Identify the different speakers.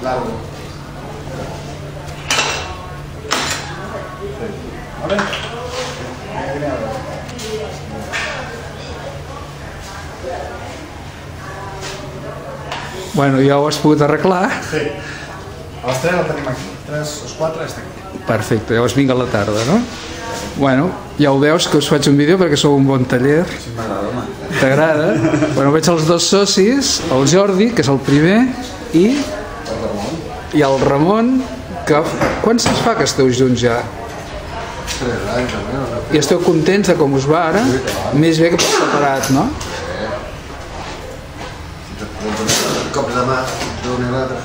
Speaker 1: Largo. Vale?
Speaker 2: Bueno, ja ho has pogut arreglar.
Speaker 1: Sí. Els 3 el tenim aquí. Els 4 estan aquí.
Speaker 2: Perfecte, llavors vinc a la tarda, no? Bueno, ja ho veus que us faig un vídeo perquè sou un bon taller.
Speaker 1: Sí, m'agrada, home.
Speaker 2: T'agrada? Bueno, veig els dos socis, el Jordi, que és el primer, i el Ramon, que quants anys fa que esteu junts ja?
Speaker 1: 3 anys, almenys.
Speaker 2: I esteu contents de com us va ara? Més bé que per separat, no?
Speaker 1: Cops de mà, d'un i l'altre.